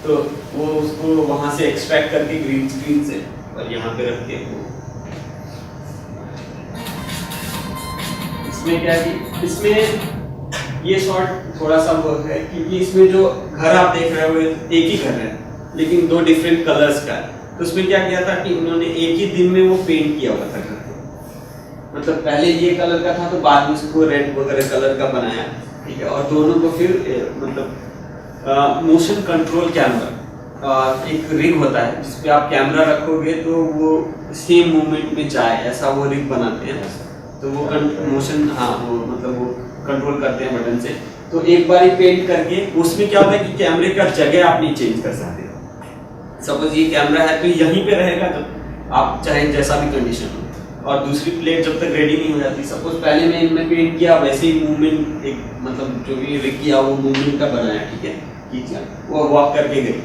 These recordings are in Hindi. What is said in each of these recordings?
तो वो उसको वहां से एक्सट्रैक्ट करके ग्रीन स्क्रीन से और यहाँ पे रख के वो इसमें क्या है कि इसमें ये शॉट थोड़ा सा वो है क्योंकि इसमें जो घर आप देख रहे हो एक ही घर है लेकिन दो डिफरेंट कलर्स का है। तो उसमें क्या किया था कि उन्होंने एक ही दिन में वो पेंट किया हुआ था घर को, मतलब पहले ये कलर का था तो बाद में उसको रेड वगैरह कलर का बनाया, ठीक है। और दोनों को फिर मतलब मोशन कंट्रोल कैमरा एक रिग होता है जिसपे आप कैमरा रखोगे तो वो सेम मूवमेंट में जाए, ऐसा वो रिग बनाते हैं। तो वो मोशन वो मतलब वो कंट्रोल करते हैं बटन से। तो एक बार ही पेंट करके उसमें क्या होता है कि कैमरे का जगह आप नहीं चेंज कर सकते। सपोज ये कैमरा है तो यहीं पे रहेगा जब आप चाहे जैसा भी कंडीशन हो, और दूसरी प्लेट जब तक रेडी नहीं हो जाती। सपोज पहले मैं इनमें पेंट किया वैसे ही मूवमेंट एक मतलब जो भी रिग किया वो मूवमेंट का बनाया, ठीक है, किया वो वॉक करके गई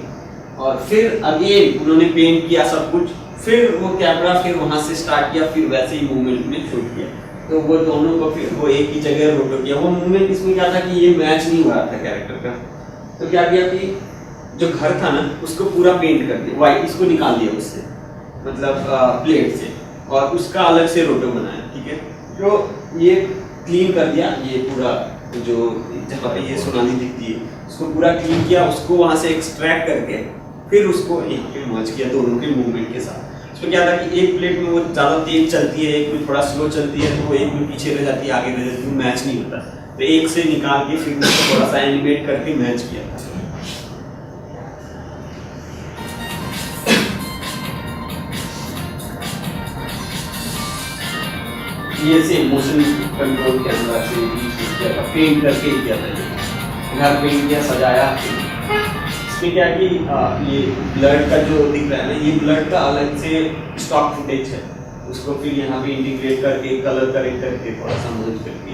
और फिर अगेन उन्होंने पेंट किया सब कुछ, फिर वो कैमरा फिर वहां से स्टार्ट किया, फिर वैसे ही मूवमेंट में शूट किया। तो वो दोनों को फिर वो एक ही जगह रोटेट किया। वो मूवमेंट इसमें क्या था कि ये मैच नहीं हो रहा था कैरेक्टर का, तो क्या किया कि जो घर था ना उसको पूरा पेंट कर दिया वाइट, इसको निकाल दिया उससे मतलब प्लेट से, और उसका अलग से रोटो बनाया, ठीक है। जो ये क्लीन कर दिया, ये पूरा जो जहाँ पे ये सुनानी दिखती है उसको पूरा क्लीन किया, उसको वहां से एक्सट्रैक्ट करके फिर उसको यहाँ पे मर्ज किया दोनों के मूवमेंट के साथ। इसमें क्या था कि एक प्लेट में वो ज़्यादा तेज चलती है, एक में थोड़ा स्लो चलती है, तो वो एक में पीछे रह जाती है, आगे रह जाती है, मैच नहीं होता। तो एक से निकाल के फिर उसको थोड़ा सा एनिमेट करके मैच किया था। ये से मोशन कंट्रोल कैमरा से किया था, पेंट करके किया था। घर पेंट किया, सजाया। इसमें क्या है कि ये ब्लड का जो दिख रहा है ना, ये ब्लड का अलग से स्टॉक फुटेज है, उसको फिर यहाँ पे इंटीग्रेट करके कलर करेक्ट करके थोड़ा सा मर्ज करके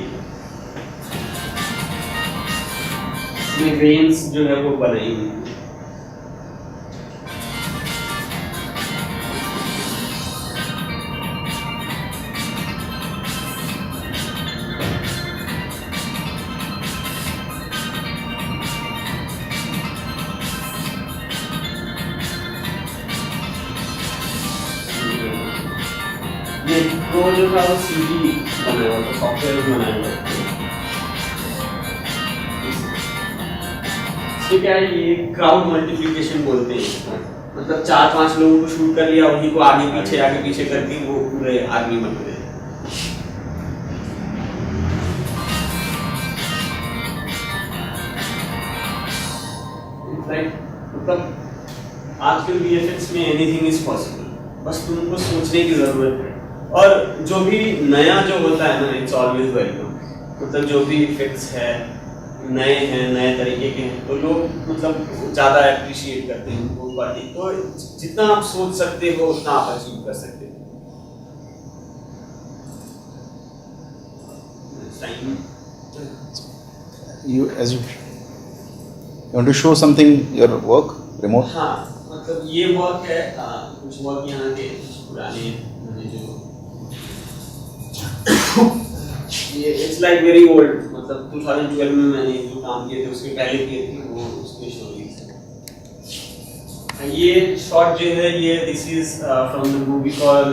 इसमें वेन्स जो है वो बनाई हुई है। ये प्रो जो था वो सीडी बनाया हुआ था, सॉफ्टवेयर बनाया हुआ था। इसमें क्या है, ये क्राउड मल्टीप्लिकेशन बोलते हैं, मतलब 4-5 लोगों को शूट कर लिया, उन्हीं को आगे पीछे करके वो पूरे आर्मी बन गए। मतलब आजकल वीएफएक्स में एनीथिंग इज पॉसिबल, बस तुमको सोचने की जरूरत है। और जो भी नया जो होता है ना, इट्स ऑलवेज वेलकम। मतलब जो भी इफेक्ट्स है नए हैं, नए तरीके के हैं, तो लोग मतलब ज़्यादा अप्रिशिएट करते हैं उनको पार्टी। तो जितना आप सोच सकते हो उतना आप अचीव कर सकते हो। You want to show something, your work, remote? हाँ, मतलब ये वर्क है, कुछ वर्क यहाँ के पुराने जो ये इट्स लाइक वेरी ओल्ड, मतलब 2012 में मैंने जो काम किए थे उसके पहले किए थे, वो उसके स्टोरीज है। ये शॉट जो है ये this is from the movie call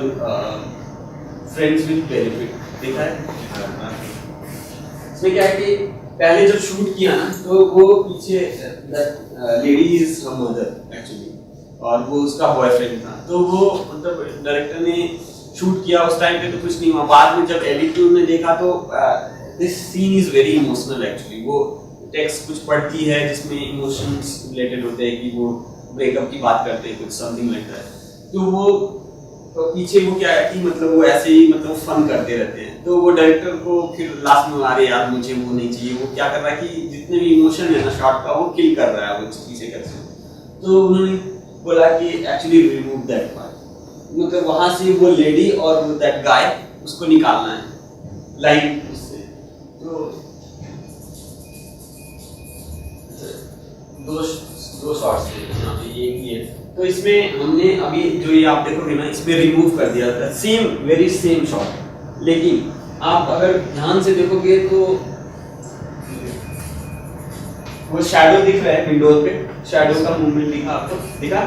friends with benefit, देखा है? इसमें क्या है कि पहले जब शूट किया ना तो वो पीछे lady is her mother actually, और वो उसका बॉयफ्रेंड था। तो वो मतलब डायरेक्टर ने शूट किया उस टाइम पे तो कुछ नहीं हुआ। बाद में जब एडिट में देखा तो this scene is very emotional actually. वो टेक्स्ट कुछ पढ़ती है जिसमें इमोशंस रिलेटेड होते हैं कि वो ब्रेकअप की बात करते हैं, कुछ समथिंग लाइक दैट। तो वो तो पीछे वो क्या है कि मतलब वो ऐसे ही मतलब फन करते रहते हैं। तो वो डायरेक्टर को फिर लास्ट में अरे यार मुझे वो नहीं चाहिए, वो क्या कर रहा है कि जितने भी इमोशन है ना शॉट का वो किल कर रहा है वो पीछे करके। तो उन्होंने बोला कि एक्चुअली रिमूव दैट पार्ट, मतलब वहां से वो लेडी और दैट गाय उसको निकालना है लाइन उससे। तो दो शॉट्स थे यहाँ पे, ये तो इसमें हमने अभी जो ये आप देखोगे ना इसमें रिमूव कर दिया था सेम वेरी सेम शॉट। लेकिन आप अगर ध्यान से देखोगे तो वो शैडो दिख रहा है विंडोज पे, शैडो का मूवमेंट दिखा आपको, दिखा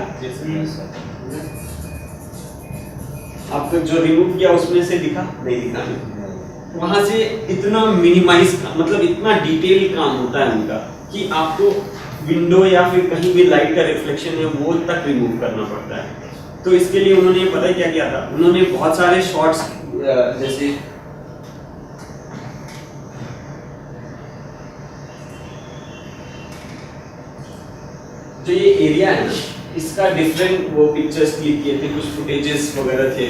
आपको जो रिमूव किया उसमें से दिखा नहीं दिखा। वहां से इतना मिनिमाइज मतलब इतना डिटेल काम होता है उनका कि आपको विंडो या फिर कहीं भी लाइट का रिफ्लेक्शन है वो तक रिमूव करना पड़ता है। तो इसके लिए उन्होंने पता है क्या किया था, उन्होंने बहुत सारे शॉट्स जैसे जो ये एरिया है ना इसका डिफरेंट वो पिक्चर्स क्लिक किए थे, कुछ फुटेजेस वगैरह थे।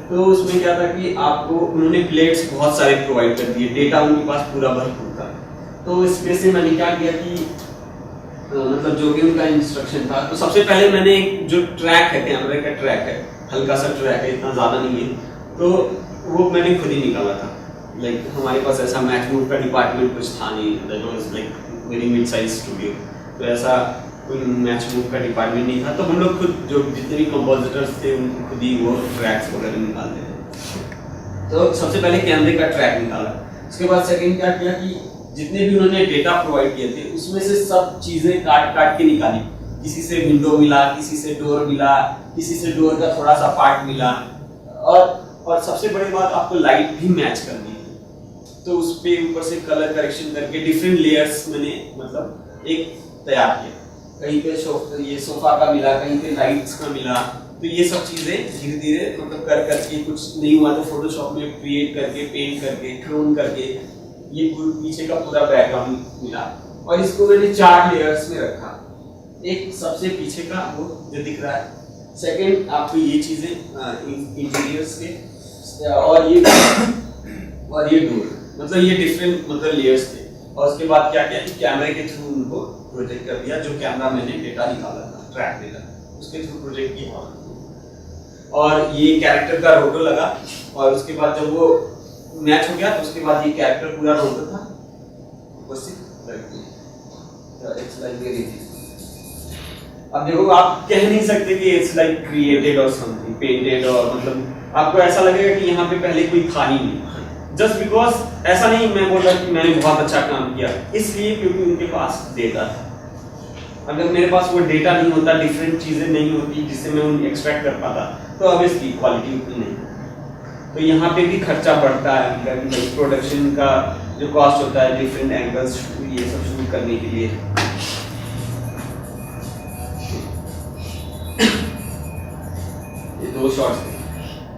तो उसमें क्या था कि आपको उन्होंने प्लेट्स बहुत सारे प्रोवाइड कर दिए, डेटा उनके पास पूरा भरपूर था। तो इसमें से मैंने क्या किया कि मतलब जो भी उनका इंस्ट्रक्शन था, तो सबसे पहले मैंने एक जो ट्रैक है, कैमरे का ट्रैक है, हल्का सा ट्रैक है, इतना ज़्यादा नहीं है, तो वो मैंने खुद ही निकाला था। लाइक हमारे पास ऐसा मैच मूव का डिपार्टमेंट कुछ था नहीं, that was like very mid size studio, तो ऐसा कोई मैच मूव का डिपार्टमेंट नहीं था। तो हम लोग खुद जो जितने भी कंपोजिटर्स थे उनको खुद ही वो ट्रैक्स वगैरह निकालते थे। तो सबसे पहले कैमरे का ट्रैक निकाला, उसके बाद सेकंड क्या किया कि जितने भी उन्होंने डेटा प्रोवाइड किए थे उसमें से सब चीज़ें काट काट के निकाली। किसी से विंडो मिला, किसी से डोर मिला, किसी से डोर का थोड़ा सा पार्ट मिला, और सबसे बड़ी बात आपको लाइट भी मैच करनी है। तो उस पे ऊपर से कलर करेक्शन करके डिफरेंट लेयर्स मैंने मतलब एक तैयार किया। कहीं पे ये सोफा का मिला, कहीं पे लाइट्स का मिला, तो ये सब चीजें धीरे धीरे मतलब कर करके, कुछ नहीं हुआ तो फोटोशॉप में क्रिएट करके, पेंट करके, क्लोन करके ये पीछे का पूरा बैकग्राउंड मिला, और इसको मैंने 4 लेयर्स में रखा। एक सबसे पीछे का वो जो दिख रहा है, सेकंड आपको ये चीजें इंटीरियर्स के, और ये डोर, मतलब ये डिफरेंट मतलब लेयर्स थे। और उसके बाद क्या किया कि कैमरे के थ्रू उनको प्रोजेक्ट कर दिया, जो कैमरा मैंने डेटा निकाला था, ट्रैक डेटा, उसके थ्रू प्रोजेक्ट किया। और ये कैरेक्टर का रोटो लगा, और उसके बाद जब वो मैच हो गया तो उसके बाद ये कैरेक्टर पूरा रोटो था, इट्स लाइक वेरी इजी। अब देखो आप कह नहीं सकते कि इट्स लाइक क्रिएटेड और समथिंग पेंटेड, और मतलब आपको ऐसा लगेगा कि यहाँ पे पहले कोई था ही नहीं, जस्ट बिकॉज ऐसा नहीं मैं बोल रहा कि मैंने बहुत अच्छा काम किया, इसलिए क्योंकि उनके पास डेटा था। अगर मेरे पास वो डेटा नहीं होता, डिफरेंट चीजें नहीं होती जिससे मैं उन्हें एक्सट्रैक्ट कर पाता, तो अब इसकी क्वालिटी उतनी नहीं। तो यहाँ पे भी खर्चा बढ़ता है, प्रोडक्शन का जो कॉस्ट होता है, डिफरेंट एंगल्स ये सब शूट करने के लिए। ये 2 शॉट्स थे,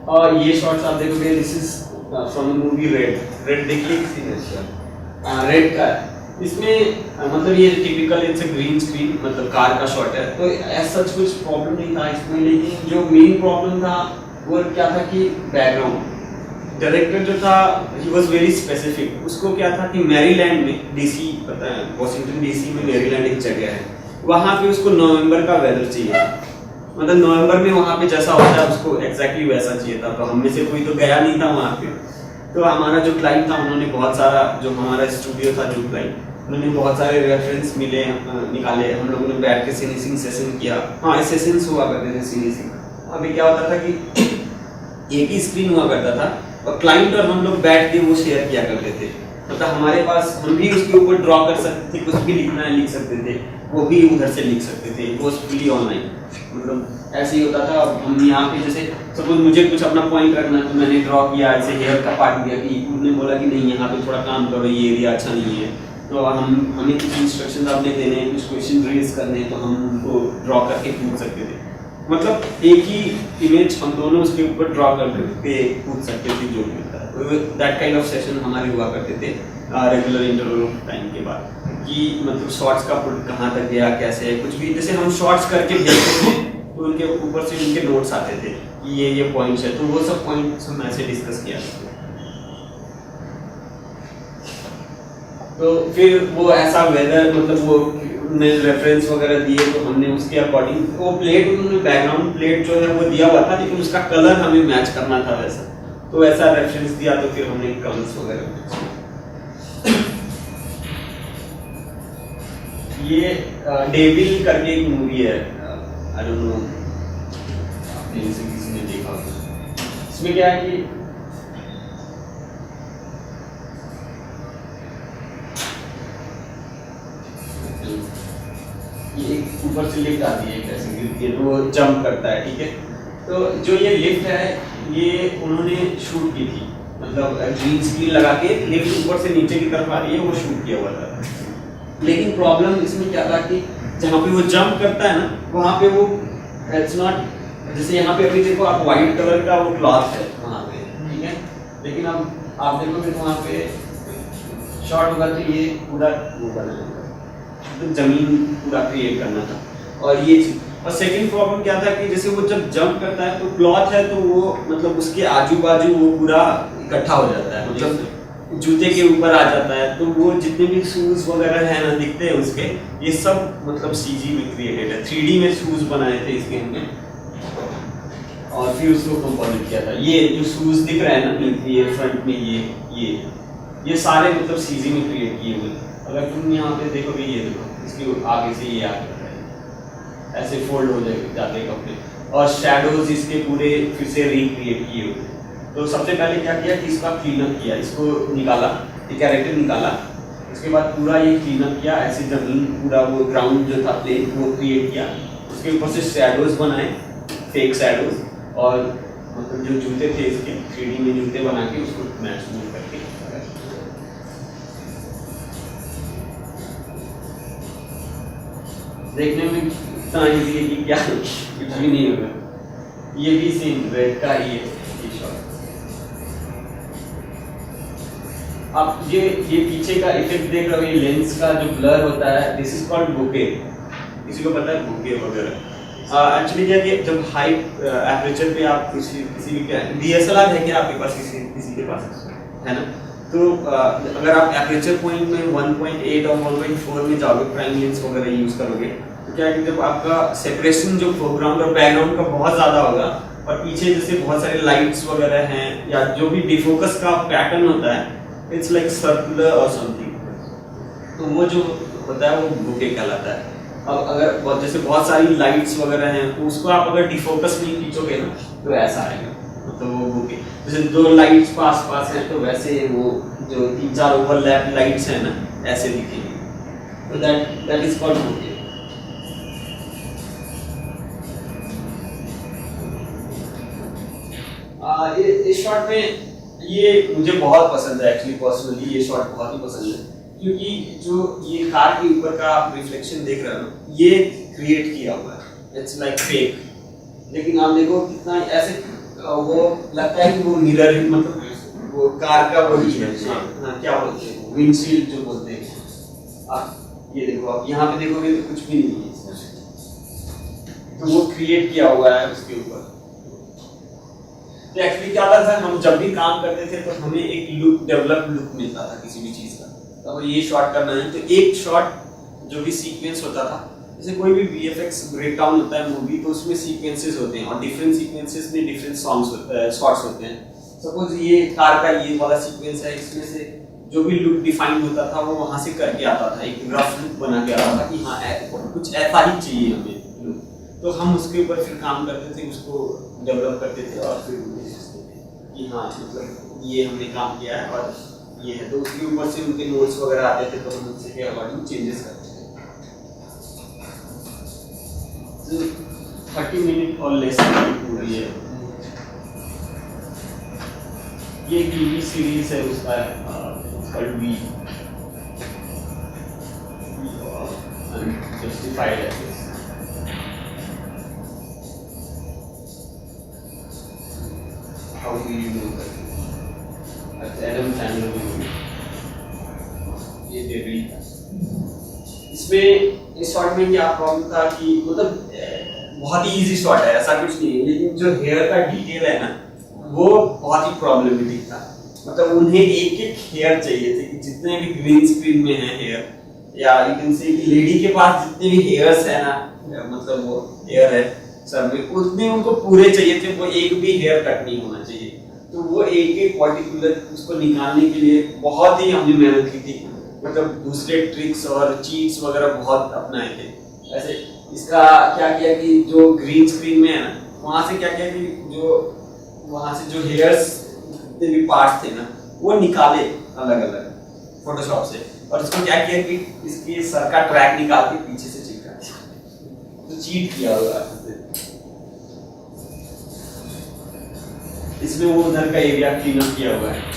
और ये शॉट्स आप देखोगे this is from the movie red देखिए किसी ने, रेड का इसमें मतलब ये typical it's a green screen, मतलब कार का शॉट है, तो ऐसा कुछ प्रॉब्लम नहीं था इसमें। लेकिन जो मेन प्रॉब्लम था वो क्या था कि बैकग्राउंड, डायरेक्टर जो था ही वाज वेरी स्पेसिफिक। उसको क्या था कि मैरीलैंड में, डीसी पता है, वॉशिंगटन डीसी में मैरीलैंड एक जगह है, वहाँ पे उसको नवंबर का वेदर चाहिए, मतलब नवंबर में वहाँ पे जैसा होता है उसको एग्जैक्टली वैसा चाहिए था। तो हम में से कोई तो गया नहीं था वहाँ पे, तो हमारा जो क्लाइंट था उन्होंने बहुत सारा, जो हमारा स्टूडियो था जो क्लाइंट, उन्होंने बहुत सारे रेफरेंस निकाले, हम लोगों ने बैठ के सीनिसिंग सेशन किया। हाँ, सेशंस हुआ करते थे सीनिसिंग। अभी क्या होता था कि एक ही स्क्रीन हुआ करता था, और क्लाइंट और हम लोग बैठ के वो शेयर किया करते थे। मतलब हमारे पास, हम भी उसके ऊपर ड्रॉ कर सकते थे, कुछ भी लिखना है लिख सकते थे, वो भी उधर से लिख सकते थे, वो फुली ऑनलाइन। मतलब ऐसे ही होता था। हम यहाँ पे जैसे सपोज मुझे कुछ अपना पॉइंट रखना है, तो मैंने ड्रॉ किया, ऐसे हेयर का पार्ट दिया कि उन्होंने बोला कि नहीं यहाँ पे थोड़ा काम करो, ये एरिया अच्छा नहीं है, तो हमें कुछ इंस्ट्रक्शन आपने देने हैं, कुछ क्वेश्चन रेज करने हैं, तो हम उनको ड्रॉ करके पूछ सकते थे। मतलब एक ही इमेज हम दोनों उसके ऊपर ड्रॉ करके पूछ सकते थे जो भी होता है। दैट काइंड ऑफ सेशन हमारे हुआ करते थे रेगुलर इंटरवल ऑफ टाइम के बाद, कि मतलब शॉर्ट्स का पुट कहाँ तक गया, कैसे है, कुछ भी जैसे हम शॉर्ट्स करके भेजते थे तो उनके ऊपर से उनके नोट्स आते थे कि ये पॉइंट्स है, तो वो सब पॉइंट्स हम ऐसे डिस्कस किया करते। तो फिर वो ऐसा वेदर, मतलब वो ने रेफरेंस वगैरह दिए, तो हमने उसके अकॉर्डिंग वो प्लेट, उन्होंने बैकग्राउंड प्लेट जो है वो दिया हुआ था, लेकिन उसका कलर हमें मैच करना था वैसा, तो ऐसा रेफरेंस दिया, तो फिर हमने कलर्स वगैरह। ये डेविल करके एक मूवी है, आई डोंट नो आपने इसे किसी ने देखा होगा। इसमें क्या है कि ये एक ऊपर से लिफ्ट आती है ऐसे गिरती है तो वो जंप करता है, ठीक है। तो जो ये लिफ्ट है ये उन्होंने शूट की थी, मतलब ग्रीन स्क्रीन लगा के लिफ्ट ऊपर से नीचे की तरफ आ रही है, वो शूट किया हुआ था। लेकिन प्रॉब्लम इसमें क्या था कि जहाँ पे वो जंप करता है ना वहाँ पे वो इट्स नॉट, जैसे यहाँ पे अभी देखो आप व्हाइट कलर का वो क्लॉथ है वहाँ पे, ठीक है, लेकिन अब आप देखोगे तो वहाँ पे शॉर्ट होगा तो ये पूरा वो बना तो जमीन पूरा क्रिएट करना था। और ये चीज, और सेकंड प्रॉब्लम क्या था कि जैसे वो जब जंप करता है तो क्लॉथ है तो वो मतलब उसके आजू बाजू वो पूरा इकट्ठा हो जाता है, मतलब जूते के ऊपर आ जाता है, तो वो जितने भी शूज वगैरह है ना दिखते हैं उसके, ये सब मतलब सीजी में क्रिएटेड है, 3D में शूज बनाए थे इस गेम में और फिर उसको कंपोजिट किया था। ये जो शूज दिख रहा है ना, ये फ्रंट में ये सारे मतलब सीजी में क्रिएट किए हुए। अगर तुम यहाँ पे देखोगे, ये देखो इसके आगे से ये आ जाता है, ऐसे फोल्ड हो जाते हैं कपड़े, और शैडोज इसके पूरे फिर से रिक्रिएट किए हुए। तो सबसे पहले क्या किया कि इसका क्लीनअप किया, इसको निकाला, ये कैरेक्टर निकाला, उसके बाद पूरा ये क्लीनअप किया, ऐसे जमीन पूरा वो ग्राउंड जो था प्लेन वो क्रिएट किया, उसके ऊपर से शैडोज बनाए, फेक शैडोज, और मतलब जो जूते थे इसके 3D में जूते बना के उसको मैच करके देखने में इतना इजी है कि क्या कुछ भी नहीं होगा। ये भी सेम रेड का ही है शॉट। आप ये पीछे का इफेक्ट देख रहे हो, ये लेंस का जो ब्लर होता है, दिस इज कॉल्ड बुके। किसी को पता है बुके वगैरह? एक्चुअली क्या कि जब हाई एपरेचर पे आप किसी भी DSLR है क्या आपके पास, किसी के पास है ना, तो अगर आप एपरेचर पॉइंट में 1.8 और 1.4 में जाओगे, प्राइम लेंस वगैरह यूज करोगे, तो क्या है कि जब आपका सेपरेशन जो फोरग्राउंड और बैकग्राउंड का बहुत ज़्यादा होगा और पीछे जैसे बहुत सारे लाइट्स वगैरह हैं या जो भी डिफोकस का पैटर्न होता है, इट्स लाइक सर्कुलर और समथिंग, तो वो जो होता है वो बुके कहलाता है। अब अगर जैसे बहुत सारी लाइट्स वगैरह हैं तो उसको आप अगर डिफोकस में खींचोगे ना तो ऐसा आएगा, मतलब वो बुके। जैसे दो लाइट्स पास हैं तो वैसे वो जो 3-4 ओवरलैप लाइट्स हैं ना ऐसे दिखेंगे, तो दैट इज कॉल्ड बुके। इस शॉट में ये मुझे बहुत पसंद है, एक्चुअली पर्सनली ये शॉट बहुत ही पसंद है, क्योंकि जो ये कार के ऊपर का आप रिफ्लेक्शन देख रहे हो ना, ये क्रिएट किया हुआ है, इट्स लाइक फेक, लेकिन आप देखो कितना ऐसे वो लगता है कि वो मिरर, मतलब वो कार का वो ही है, हाँ क्या बोलते हैं, विंडशील्ड जो बोलते हैं। आप ये देखो, आप यहाँ पे देखोगे तो कुछ भी नहीं है, तो वो क्रिएट किया हुआ है उसके ऊपर। तो एक्चुअली क्या था सर, हम जब भी काम करते थे तो हमें एक लुक, डेवलप लुक मिलता था किसी भी चीज का। तो ये शॉट करना है तो एक शॉट जो भी सीक्वेंस होता था, जैसे कोई भी VFX ब्रेकडाउन होता है मूवी, तो उसमें सीक्वेंसेस होते हैं और डिफरेंट सीक्वेंसेस में डिफरेंट शॉट्स होते हैं। सपोज ये कार का ये वाला सीक्वेंस है, इसमें से जो भी लुक डिफाइन होता था वो वहां से करके आता था, एक रफ लुक बना के आता था कि हाँ कुछ ऐसा ही चाहिए हमें लुक, तो हम उसके ऊपर फिर काम करते थे, उसको डेवलप करते थे और फिर कि हाँ मतलब ये हमने काम किया है और ये है, तो उसके ऊपर से उनके नोट्स वगैरह आते थे, तो हम उससे के अकॉर्डिंग चेंजेस करते थे। 30 मिनट और लेस पूरी है। ये टीवी सीरीज है उसका, वी जस्टिफाइड है। How do you know that? Adam Sandler movie ये डेविल था। इसमें इस शॉट में क्या प्रॉब्लम था कि मतलब बहुत ही इजी शॉट है, ऐसा कुछ नहीं है, लेकिन जो हेयर का डिटेल है ना वो बहुत ही प्रॉब्लमेटिक था। मतलब उन्हें एक एक हेयर चाहिए थे कि जितने भी ग्रीन स्क्रीन में है हेयर, या यू कैन से कि लेडी के पास जितने भी हेयर्स है ना, मतलब वो हेयर है सर में, उतने उनको पूरे चाहिए थे, वो एक भी हेयर कट नहीं होना चाहिए। तो वो एक एक पर्टिकुलर उसको निकालने के लिए बहुत ही हमने मेहनत की थी, मतलब दूसरे ट्रिक्स और चीट्स वगैरह बहुत अपनाए थे। ऐसे इसका क्या किया कि जो ग्रीन स्क्रीन में है ना, वहाँ से क्या किया कि जो वहाँ से जो हेयर्स जितने भी पार्ट्स थे ना वो निकाले अलग अलग फोटोशॉप से, और इसको क्या किया कि इसके सर का ट्रैक निकाल के पीछे से चिपका दिया। कुछ चीट किया होगा इसमें, वो उधर का एरिया क्लीन अप किया हुआ है।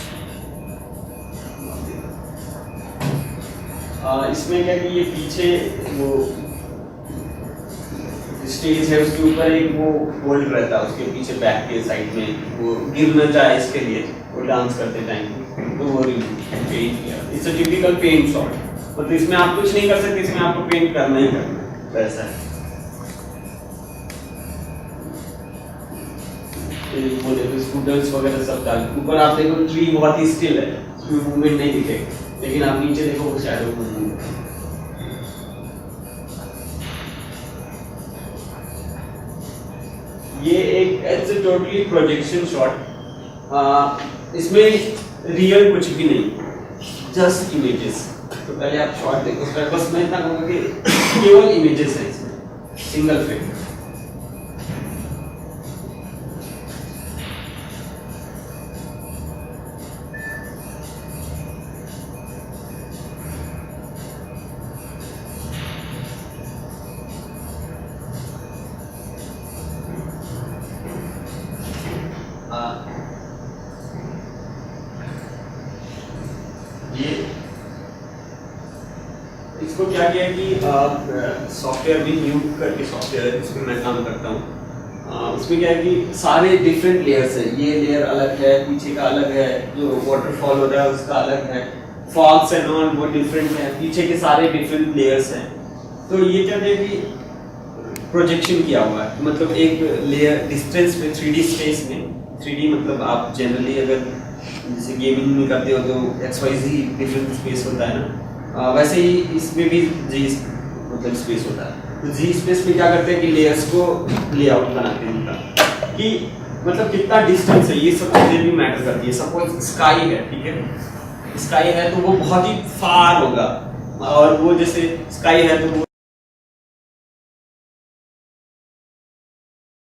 इसमें क्या कि ये पीछे वो स्टेज है, उसके ऊपर एक वो होल्ड रहता है, उसके पीछे बैक के साइड में, वो गिर न जाए इसके लिए, वो डांस करते टाइम, तो वो पेंट किया। It's a typical paint shot, मतलब इसमें आप कुछ नहीं कर सकते, इसमें आपको पेंट करना ही करना है, वैसा है। वो देखो स्कूटर्स वगैरह सब डाल, ऊपर आप देखो ट्री बहुत ही स्टिल है, उसमें मूवमेंट नहीं दिखेगा, लेकिन आप नीचे देखो वो शैडो मूवमेंट। ये एक it's a totally projection shot, इसमें रियल कुछ भी नहीं, जस्ट इमेजेस। तो पहले आप शॉट देखो, उसका बस मैं इतना कहूँगा कि केवल इमेजेस हैं इसमें, सिंगल फ्रेम। ये इसको क्या किया कि सॉफ्टवेयर भी न्यू करके सॉफ्टवेयर है जिसमें मैं काम करता हूँ, उसमें क्या है कि सारे डिफरेंट लेयर्स है, ये लेयर अलग है, पीछे का अलग है, जो वाटरफॉल हो रहा है उसका अलग है, फॉल्स एंड ऑन वो डिफरेंट है, पीछे के सारे डिफरेंट लेयर्स हैं। तो ये क्या है कि प्रोजेक्शन किया हुआ है, मतलब एक लेयर डिस्टेंस में 3D स्पेस में, 3D मतलब आप जनरली अगर जैसे गेमिंग में करते हो तो XYZ डिफरेंट स्पेस होता है ना, वैसे ही इसमें भी जी मतलब स्पेस होता है। तो जी स्पेस में क्या करते हैं कि लेयर्स को लेआउट बनाते हैं उनका, कि मतलब कितना डिस्टेंस है, ये सब चीज़ें भी मैटर करती है। सपोज स्काई है, ठीक है, स्काई है तो वो बहुत ही फार होगा, और वो जैसे स्काई है तो वो